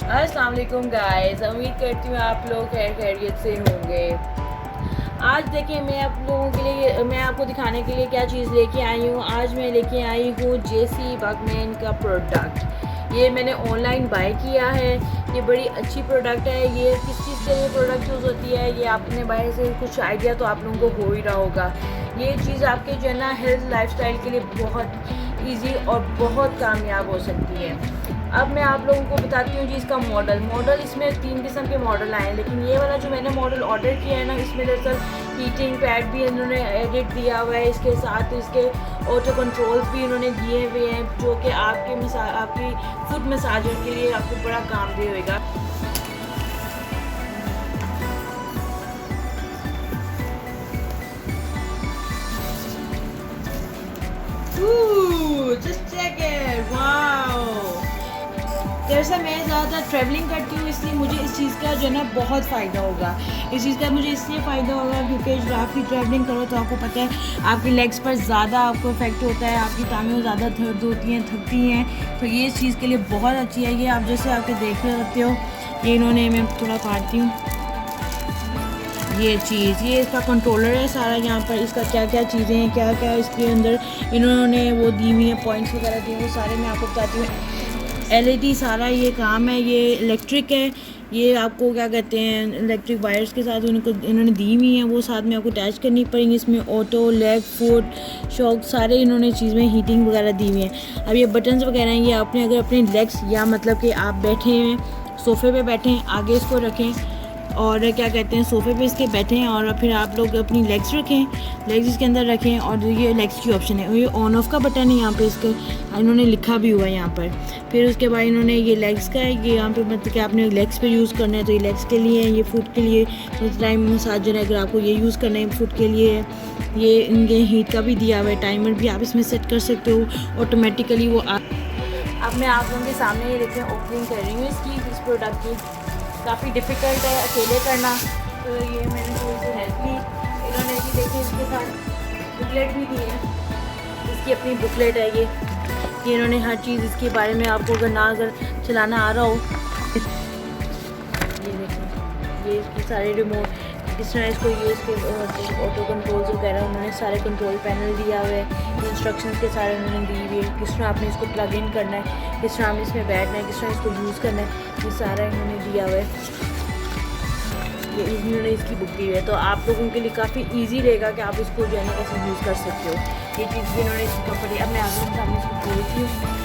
अस्सलाम वालेकुम गाइस, उम्मीद करती हूँ आप लोग खैरियत से होंगे। आज देखिए मैं आपको दिखाने के लिए क्या चीज़ लेके आई हूँ। आज मैं लेके आई हूँ जेसी बकमैन का प्रोडक्ट। ये मैंने ऑनलाइन बाय किया है। ये बड़ी अच्छी प्रोडक्ट है। ये किस चीज़ के लिए प्रोडक्ट यूज़ होती है ये आपने बाहर से कुछ आइडिया तो आप लोगों को हो ही रहा होगा। ये चीज़ आपके जो है ना हेल्थ लाइफस्टाइल के लिए बहुत ईजी और बहुत कामयाब हो सकती है। अब मैं आप लोगों को बताती हूँ जी इसका मॉडल इसमें 3 किस्म के मॉडल आए हैं, लेकिन ये वाला जो मैंने मॉडल ऑर्डर किया है ना, इसमें दरअसल हीटिंग पैड भी इन्होंने एडिट दिया हुआ है। इसके साथ इसके ऑटो कंट्रोल्स भी इन्होंने दिए हुए हैं, जो कि आपकी फुट मसाजर के लिए आपको बड़ा काम दे होगा। Just check it, wow! दरअसल मैं ज़्यादातर ट्रैवलिंग करती हूँ, इसलिए मुझे इस चीज़ का जो है ना बहुत फ़ायदा होगा। इस चीज़ का मुझे इसलिए फ़ायदा होगा क्योंकि जब आप भी ट्रैवलिंग करो तो आपको पता है आपकी लेग्स पर ज़्यादा आपको इफेक्ट होता है, आपकी टांगें ज़्यादा दर्द होती हैं, थकती हैं, तो ये इस चीज़ के लिए बहुत अच्छी है। ये आप जैसे आपके देख रहे सकते हो, ये इन्होंने, मैं थोड़ा काटती हूँ, ये चीज़, ये इसका कंट्रोलर है सारा। यहाँ पर इसका क्या क्या चीज़ें हैं, क्या क्या इसके अंदर इन्होंने वो दी हुई है, पॉइंट्स वगैरह दिए हुए सारे मैं आपको बताती हूँ। एलईडी सारा ये काम है, ये इलेक्ट्रिक है। ये आपको क्या कहते हैं, इलेक्ट्रिक वायर्स के साथ उनको इन्होंने दी हुई हैं, वो साथ में आपको अटैच करनी पड़ेंगी। इसमें ऑटो, लेग, फुट, शॉक सारे इन्होंने चीज़ में हीटिंग वगैरह दी हुई हैं। अब ये बटन्स वगैरह हैं, ये आपने अगर अपने लेग्स या मतलब कि आप बैठे हैं सोफ़े पे बैठे हैं, आगे इसको रखें और क्या कहते हैं सोफ़े पे इसके बैठे हैं, और फिर आप लोग अपनी लेग्स रखें, लेग्स इसके अंदर रखें, और ये लेग्स की ऑप्शन है, ये ऑन ऑफ का बटन है यहाँ पे, इसके इन्होंने लिखा भी हुआ है यहाँ पर। फिर उसके बाद इन्होंने ये लेग्स का है, ये यहाँ पे मतलब कि आपने लेग्स पे यूज़ करना है तो ये लेग्स के लिए है, ये फुट के लिए टाइम मसाजर है, अगर आपको ये यूज़ करना है फुट के लिए है। ये इनके हीट का भी दिया हुआ है, टाइमर भी आप इसमें सेट कर सकते हो ऑटोमेटिकली वो अब मैं आप लोगों के सामने ये देखिए ओपनिंग कर रही हूँ इस प्रोडक्ट की। काफ़ी डिफ़िकल्ट है अकेले करना, तो ये मैंने थोड़ी सी हेल्प ली। इन्होंने भी देखिए इसके साथ बुकलेट भी दी है, इसकी अपनी बुकलेट है ये इन्होंने हर चीज़ इसके बारे में आपको अगर चलाना आ रहा हो, ये देखिए ये इसकी सारे रिमोट किस तरह इसको ये इसके ऑटो कंट्रोल्स वगैरह उन्होंने सारे कंट्रोल पैनल दिया हुआ है, इंस्ट्रक्शंस के सारे उन्होंने दी हुई है, किस तरह आपने इसको प्लग इन करना है, किस तरह आपने इसमें बैठना है, किस तरह इसको यूज़ करना है, ये सारा इन्होंने दिया हुआ है। ये इन्होंने इसकी बुक दी हुई है, तो आप लोगों के लिए काफ़ी ईजी रहेगा कि आप इसको जो है ना कैसे यूज़ कर सकते हो। ये चीज़ भी इन्होंने इसकी कंपनी, अब मैं आप लोगों के सामने इसको खोलती हूँ।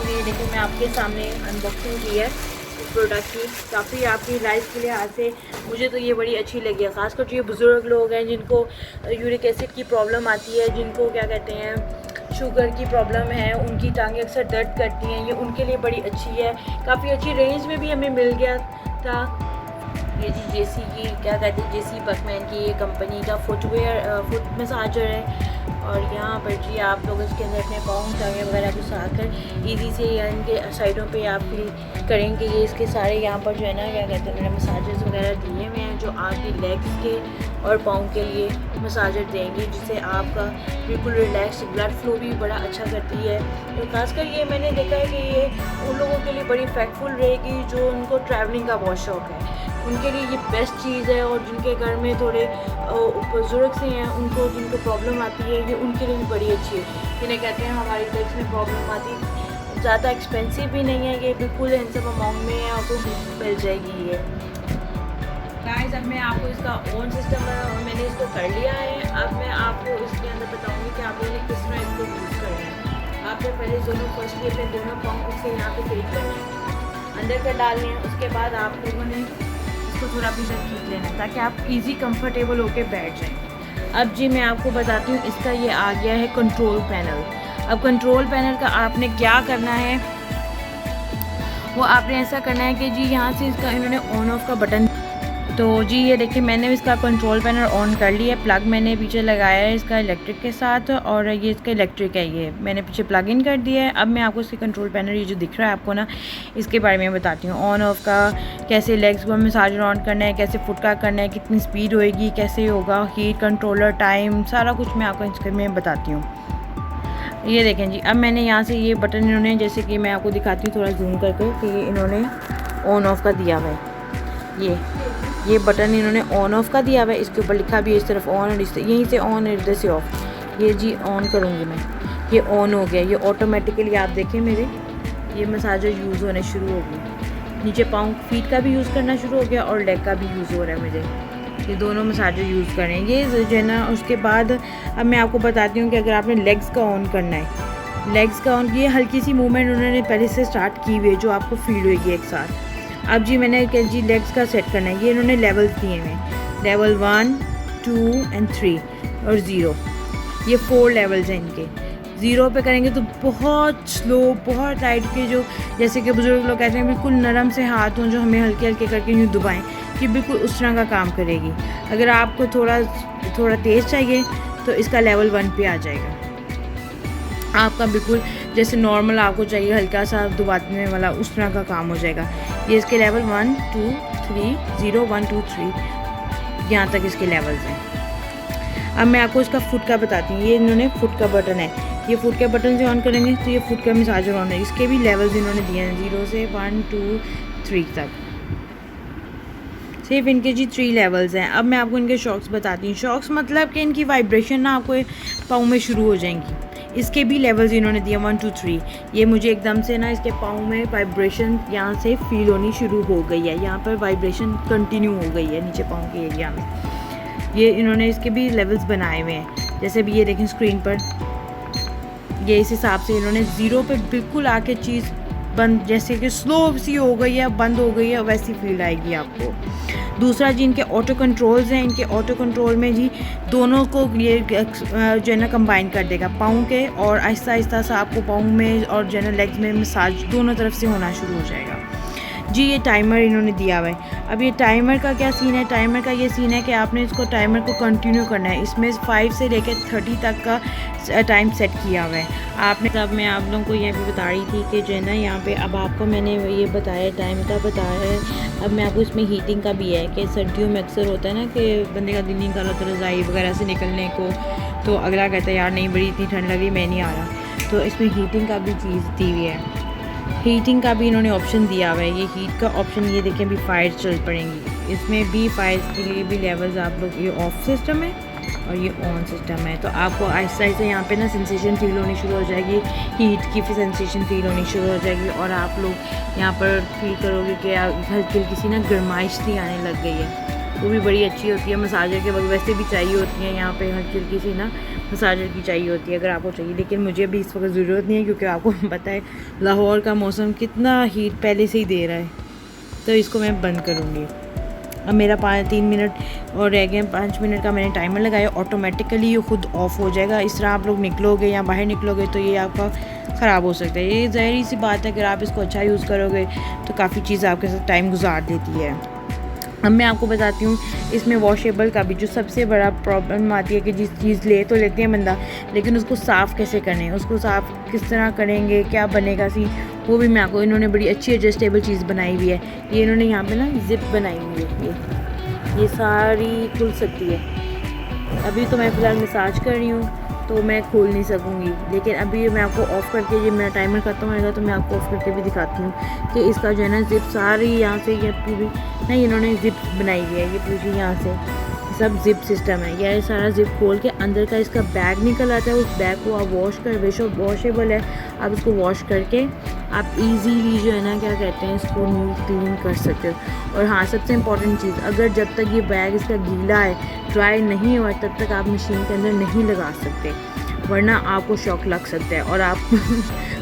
ये देखिए मैं आपके सामने अनबॉक्सिंग की है इस प्रोडक्ट की। काफ़ी आपकी लाइफ के लिहाज से मुझे तो ये बड़ी अच्छी लगी है, ख़ासकर जो ये बुज़ुर्ग लोग हैं जिनको यूरिक एसिड की प्रॉब्लम आती है, जिनको क्या कहते हैं शुगर की प्रॉब्लम है, उनकी टांगें अक्सर दर्द करती हैं, ये उनके लिए बड़ी अच्छी है। काफ़ी अच्छी रेंज में भी हमें मिल गया था। ये जी जेसी की क्या कहते हैं, जेसी बकमैन की ये कंपनी का फुट मसाजर है। और यहाँ पर जी आप लोग इसके अंदर अपने पाँव टांगे वगैरह घुसा कर ईजी से या इनके साइडों पे आप फील करेंगे। ये इसके सारे यहाँ पर जो है ना क्या कहते हैं मसाजर्स वगैरह दिए हुए हैं, जो आपकी लेग्स के और पाँव के लिए मसाजर देंगे, जिससे आपका बिल्कुल रिलैक्स ब्लड फ्लो भी बड़ा अच्छा करती है। तो खासकर ये मैंने देखा है कि ये उन लोगों के लिए बड़ी इफेक्टफुल रहेगी जो उनको ट्रैवलिंग का बहुत शौक़ है, उनके लिए ये बेस्ट चीज़ है। और जिनके घर में थोड़े बुजुर्ग से हैं, उनको जिनको प्रॉब्लम आती है, ये उनके लिए भी बड़ी अच्छी है। जिन्हें कहते हैं हमारी लेग्स में प्रॉब्लम आती है, ज़्यादा एक्सपेंसिव भी नहीं है, ये बिल्कुल हैंडसम अमाउंट में है, आपको मिल जाएगी ये। गाइस अब मैं आपको इसका ऑन सिस्टम मैंने इसको कर लिया है। अब मैं आपको इसके अंदर बताऊँगी कि आप लोगों ने किस तरह इसको यूज़ करना है। आपने पहले फर्स्टली अपने दोनों पाँव उससे यहाँ पे फिट करना है, अंदर कर डालने हैं। उसके बाद आप लोगों ने इसको थोड़ा अपनी तरफ खींच लेना है ताकि आप इजी कंफर्टेबल होके बैठ जाएं। अब जी मैं आपको बताती हूँ, इसका ये आ गया है कंट्रोल पैनल। अब कंट्रोल पैनल का आपने क्या करना है, वो आपने ऐसा करना है कि जी यहाँ से इसका इन्होंने ऑन ऑफ का बटन तो जी ये देखिए मैंने इसका कंट्रोल पैनल ऑन कर लिया है। प्लग मैंने पीछे लगाया है इसका इलेक्ट्रिक के साथ, और ये इसका इलेक्ट्रिक है, ये मैंने पीछे प्लग इन कर दिया है। अब मैं आपको इसके कंट्रोल पैनल ये जो दिख रहा है आपको ना, इसके बारे में बताती हूँ। ऑन ऑफ का, कैसे लेग्स को मसाजर ऑन करना है, कैसे फुट का करना है, कितनी स्पीड होएगी, कैसे होगा, हीट कंट्रोलर, टाइम, सारा कुछ मैं आपको इसके में बताती हूँ। ये देखें जी, अब मैंने यहाँ से ये बटन इन्होंने, जैसे कि मैं आपको दिखाती हूँ थोड़ा जूम करके, कि इन्होंने ऑन ऑफ का दिया हुआ है। ये बटन इन्होंने ऑन ऑफ का दिया हुआ है। इसके ऊपर लिखा भी है इस तरफ ऑन, और इस यहीं से ऑन और इधर से ऑफ। ये जी ऑन करूँगी मैं, ये ऑन हो गया। ये ऑटोमेटिकली आप देखें मेरे ये मसाजर यूज़ होने शुरू हो गए। नीचे पाँव फीट का भी यूज़ करना शुरू हो गया और लेग का भी यूज़ हो रहा है मुझे। ये दोनों मसाजर यूज़ करें ये जो है ना। उसके बाद अब मैं आपको बताती हूँ कि अगर आपने लेग्स का ऑन करना है, लेग्स का ऑन किया, हल्की सी मूवमेंट उन्होंने पहले से स्टार्ट की हुई है जो आपको फील होगी एक साथ। अब जी मैंने जी लेग्स का सेट करना है। ये इन्होंने लेवल्स दिए हैं, लेवल 1, 2 and 3 और 0। ये 4 लेवल्स हैं इनके। 0 पे करेंगे तो बहुत स्लो, बहुत टाइट के, जो जैसे कि बुजुर्ग लोग कहते हैं बिल्कुल नरम से हाथ हों जो हमें हल्के हल्के करके यूँ दबाएं, ये बिल्कुल उस तरह का काम करेगी। अगर आपको थोड़ा तेज़ चाहिए तो इसका लेवल 1 पे आ जाएगा। आपका बिल्कुल जैसे नॉर्मल आपको चाहिए हल्का सा दबाने वाला, उस तरह का काम हो जाएगा। ये इसके लेवल 1, 2, 3, 0, 1, 2, 3 यहाँ तक इसके लेवल्स हैं। अब मैं आपको इसका फुट का बताती हूँ। ये इन्होंने फुट का बटन है, ये फुट के बटन से ऑन करेंगे तो ये फुट का मसाजर ऑन है। इसके भी लेवल्स इन्होंने दिए हैं 0 से 1, 2, 3 तक। सिर्फ इनके जी 3 लेवल्स हैं। अब मैं आपको इनके शॉक्स बताती हूँ। शॉक्स मतलब कि इनकी वाइब्रेशन ना आपको पाँव में शुरू हो जाएंगी। इसके भी लेवल्स इन्होंने दिए 1, 2, 3। ये मुझे एकदम से ना इसके पाँव में वाइब्रेशन यहाँ से फील होनी शुरू हो गई है। यहाँ पर वाइब्रेशन कंटिन्यू हो गई है नीचे पाँव के एरिया में। ये इन्होंने इसके भी लेवल्स बनाए हुए हैं, जैसे भी ये देखें स्क्रीन पर। ये इस हिसाब से इन्होंने 0 पे बिल्कुल आके चीज़ बंद, जैसे कि स्लो सी हो गई है, बंद हो गई है, वैसी फील आएगी आपको। दूसरा जी इनके ऑटो कंट्रोल्स हैं। इनके ऑटो कंट्रोल में जी दोनों को ये जो है ना कंबाइन कर देगा, पाँव के, और आहिस्ता आहिस्ता सा आपको पाँव में और जो है ना लेग्स में मसाज दोनों तरफ से होना शुरू हो जाएगा। जी ये टाइमर इन्होंने दिया हुआ है। अब ये टाइमर का क्या सीन है? टाइमर का ये सीन है कि आपने इसको टाइमर को कंटिन्यू करना है। इसमें 5 से लेकर 30 तक का टाइम सेट किया हुआ है आपने। तब मैं आप लोगों को ये भी बता रही थी कि जो है ना यहाँ पे अब आपको मैंने ये बताया, टाइम का बताया है। अब मैं आपको इसमें हीटिंग का भी है कि सर्दियों में अक्सर होता है ना कि बंदे का दिल नहीं कर रहा रज़ाई वगैरह से निकलने को, तो अगला कहता है यार नहीं बड़ी इतनी ठंड लग रही, मैं नहीं आ रहा। तो इसमें हीटिंग का भी चीज़ दी हुई है। हीटिंग का भी इन्होंने ऑप्शन दिया हुआ है। ये हीट का ऑप्शन ये देखें भी फायर चल पड़ेंगी। इसमें भी फायर के लिए भी लेवल्स आप लोग, ये ऑफ सिस्टम है और ये ऑन सिस्टम है। तो आपको आहिस्ता आहिस्ता यहाँ पे ना सेंसेशन फील होनी शुरू हो जाएगी, हीट की सेंसेशन फील होनी शुरू हो जाएगी, और आप लोग यहाँ पर फील करोगे कि हल्की हल्की सी ना गर्माइश सी आने लग गई है। वो भी बड़ी अच्छी होती है मसाजर के वक्त, वैसे भी चाहिए होती है यहाँ पे हल्की हल्की सी ना मसाजर की चाहिए होती है अगर आपको चाहिए। लेकिन मुझे अभी इस वक्त ज़रूरत नहीं है क्योंकि आपको पता है लाहौर का मौसम कितना हीट पहले से ही दे रहा है। तो इसको मैं बंद करूँगी। अब मेरा 3 मिनट और रह गए। 5 मिनट का मैंने टाइमर लगाया, ऑटोमेटिकली ये खुद ऑफ हो जाएगा। इस तरह आप लोग निकलोगे या बाहर निकलोगे तो ये आपका ख़राब हो सकता है। ये ज़ाहिर सी बात है, अगर आप इसको अच्छा यूज़ करोगे तो काफ़ी चीज़ आपके साथ टाइम गुजार देती है। अब मैं आपको बताती हूँ इसमें वॉशेबल का भी जो सबसे बड़ा प्रॉब्लम आती है कि जिस चीज़ ले तो लेते हैं बंदा, लेकिन उसको साफ़ कैसे करें, उसको साफ़ किस तरह करेंगे, क्या बनेगा सी, वो भी मैं आपको, इन्होंने बड़ी अच्छी एडजस्टेबल चीज़ बनाई हुई है। ये इन्होंने यहाँ पे ना जिप बनाई हुई है, ये सारी खुल सकती है। अभी तो मैं फ़िलहाल मसाज कर रही हूँ तो मैं खोल नहीं सकूँगी, लेकिन अभी मैं आपको ऑफ़ करके, ये मेरा टाइमर ख़त्म होएगा तो मैं आपको ऑफ़ करके भी दिखाती हूँ कि इसका जो है ना जिप सारी यहाँ से ये पूरी नहीं, इन्होंने जिप बनाई हुई है, ये पूरी यहाँ से सब जिप सिस्टम है। यह सारा जिप खोल के अंदर का इसका बैग निकल आता है। उस बैग को आप वॉश कर, वॉशेबल है, आप इसको वॉश करके आप इजीली जो है ना क्या कहते हैं इसको नीट क्लीन कर सकते हो। और हाँ, सबसे इम्पॉर्टेंट चीज़, अगर जब तक ये बैग इसका गीला है, ड्राई नहीं हुआ, तब तक आप मशीन के अंदर नहीं लगा सकते, वरना आपको शॉक लग सकता है और आप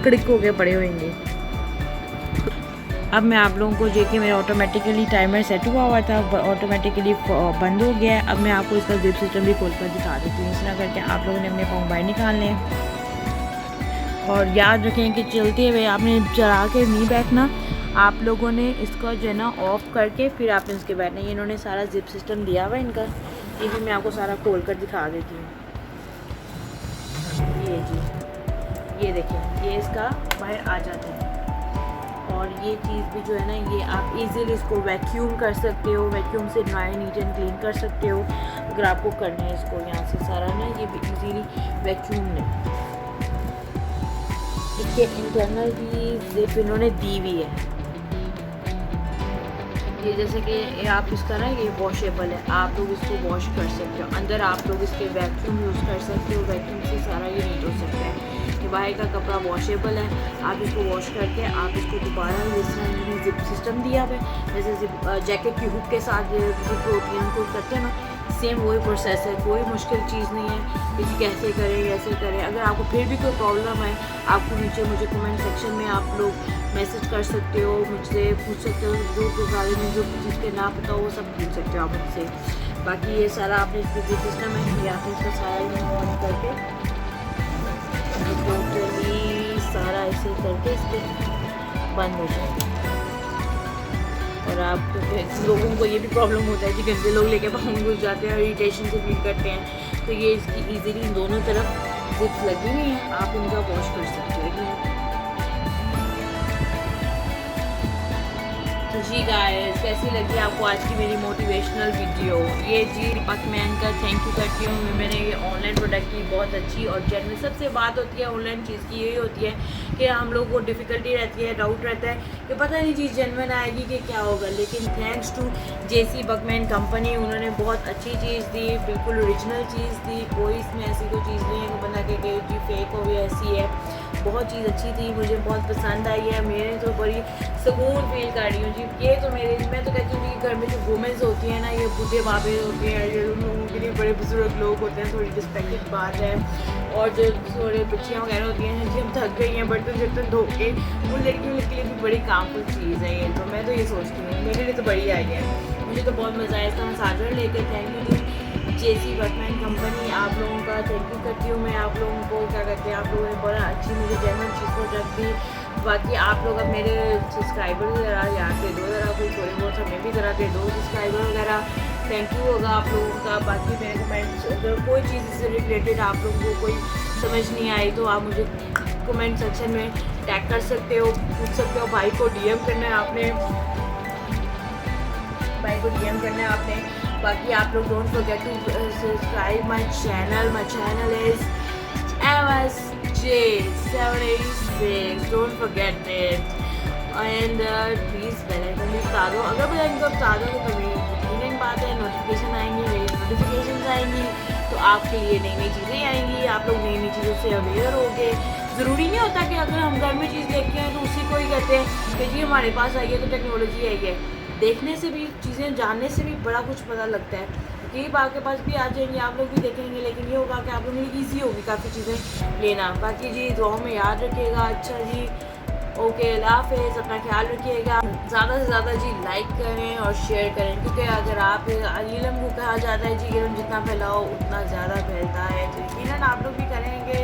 कड़क हो के पड़े होंगे। अब मैं आप लोगों को जो कि मेरा ऑटोमेटिकली टाइमर सेट हुआ था, ऑटोमेटिकली बंद हो गया है। अब मैं आपको इसका जिप सिस्टम भी खोल कर दिखा देती हूँ। इस तरह करके आप लोगों ने अपने पाँव बाहर निकालने हैं और याद रखें कि चलते हुए आपने चला के नहीं बैठना, आप लोगों ने इसका जो है ना ऑफ करके फिर आपने इसके बैठना है। इन्होंने सारा जिप सिस्टम दिया हुआ है इनका, ये भी मैं आपको सारा खोल कर दिखा देती हूँ। ये जी, ये देखिए, ये इसका बाहर आ जाता है। और ये चीज़ भी जो है ना, ये आप इजीली इसको वैक्यूम कर सकते हो, वैक्यूम से नीट एंड क्लीन कर सकते हो अगर आपको करना है इसको यहाँ से सारा ना, ये भी इजीली वैक्यूम नहीं। इसके इंटरनल भी जिप इन्होंने दी हुई है। ये जैसे कि आप इसका ना, ये वॉशेबल है, आप लोग इसको वॉश कर सकते हो। अंदर आप लोग इसके वैक्यूम यूज़ कर सकते हो, वैक्यूम से सारा ये नीट हो सकता है। ये बाहर का कपड़ा वॉशेबल है, आप इसको वॉश करके आप इसको दोबारा जिस तरह इन्होंने जिप सिस्टम दिया हुआ है, जैसे जैकेट की हुक के साथ जिप होती है उनको करते हैं ना, सेम वही प्रोसेस है, कोई मुश्किल चीज़ नहीं है कि कैसे करें। अगर आपको फिर भी कोई प्रॉब्लम है, आपको नीचे मुझे कमेंट सेक्शन में आप लोग मैसेज कर सकते हो, मुझसे पूछ सकते हो, जो बारे में जो चीज़ के ना पता हो वो सब पूछ सकते हो आप मुझसे। बाकी ये सारा आपने इसके जो सिस्टम है, ये आपने इसका सारा ऑन करके टोटली सारा ऐसे करके इसके बंद हो जाएगा। और आप तो फिर लोगों को ये भी प्रॉब्लम होता है कि गंदे लोग लेके बाहर घुस जाते हैं और इरिटेशन से फील करते हैं, तो ये इसकी ईजीली दोनों तरफ जिप्स लगी हुई हैं, आप इनका वॉश कर सकते हो। तो जी गाइस, कैसी लगी आपको आज की मेरी मोटिवेशनल वीडियो? ये जी बकमैन का थैंक यू करती हूँ। मैंने ये ऑनलाइन प्रोडक्ट की बहुत अच्छी और जेन्युइन, सबसे बात होती है ऑनलाइन चीज़ की यही होती है कि हम लोग को डिफ़िकल्टी रहती है, डाउट रहता है कि पता नहीं चीज़ जेन्युइन आएगी कि क्या होगा। लेकिन थैंक्स टू जेसी बकमैन कंपनी, उन्होंने बहुत अच्छी चीज़ दी, बिल्कुल ओरिजिनल चीज़ दी, कोई इसमें ऐसी कोई चीज़ नहीं है कि बंदा के जी फेक हो गया, ऐसी है। बहुत चीज़ अच्छी थी, मुझे बहुत पसंद आई है। मेरे तो बड़ी सुकून फील कर रही हूँ जी। ये तो मैं तो कहती हूँ कि घर में जो वुमेंस होती हैं ना, ये बूढ़े बाबे होते हैं, ये उन लोगों के लिए बड़े बुजुर्ग लोग होते हैं, थोड़ी रिस्पेक्टेड बात है। और जो थोड़े बच्चियाँ वगैरह होती हैं जी, हम थक गई हैं बर्तन वर्तन धो के, उन लड़कियों के लिए भी बड़ी कामफुल चीज़ है ये। तो मैं तो ये सोचती हूँ, मेरे लिए तो बड़ी आई है, मुझे तो बहुत मज़ा आया इसका। मैं चार्जर लेकर थैंक यू जेसी बकमैन कंपनी, आप लोगों का थैंक यू करती हूँ मैं। आप लोगों को क्या कहते हैं, आप लोगों ने बड़ा अच्छी मुझे जेन्युइन चीज़ को रख दी। बाकी आप लोग अब मेरे सब्सक्राइबर ज़रा याद दे दो, ज़रा कोई थोड़े बहुत हमें भी ज़रा दे दो सब्सक्राइबर वगैरह, थैंक यू होगा आप लोगों का। बाकी मेरे कमेंट्स, अगर कोई चीज़ से रिलेटेड आप लोगों को कोई समझ नहीं आई तो आप मुझे कमेंट सेक्शन में टैग कर सकते हो, पूछ सकते हो। भाई को डीएम करना है आपने, बाकी आप लोग don't forget to subscribe my channel is MSJ786, don't forget it. And please bell icon भी बता दो, अगर बेल आइकन को बता दो तो मेरी यकीनन बात है नोटिफिकेशन आएंगी, मेरी नोटिफिकेशन आएंगी तो आपके लिए नई नई चीज़ें आएंगी, आप लोग नई नई चीज़ों से अवेयर होगे। ज़रूरी नहीं होता कि अगर हम घर में चीज़ देखते हैं तो उसी को ही कहते हैं कि जी हमारे पास आई है तो टेक्नोलॉजी आई है। देखने से भी, चीज़ें जानने से भी बड़ा कुछ पता लगता है। करीब आपके पास भी आ जाएंगे, आप लोग भी देखेंगे, लेकिन ये होगा कि आप लोगों के लिए ईजी होगी काफ़ी चीज़ें लेना। बाकी जी दुआओं में याद रखिएगा। अच्छा जी, ओके, अल्लाह हाफ़िज़, अपना ख्याल रखिएगा। ज़्यादा से ज़्यादा जी लाइक करें और शेयर करें, क्योंकि अगर आप इल्म को कहा जाता है जी इल्म जितना फैलाओ उतना ज़्यादा फैलता है। तो यकीनन आप लोग भी करेंगे,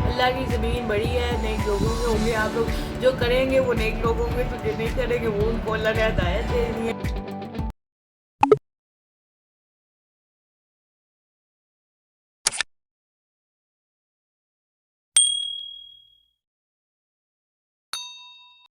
अल्लाह की ज़मीन बड़ी है, नेक लोगों के होंगे, आप लोग जो करेंगे वो नेक लोगों के, तो जो नहीं करेंगे वो उनको अल्लाह ने हिदायत देनी है।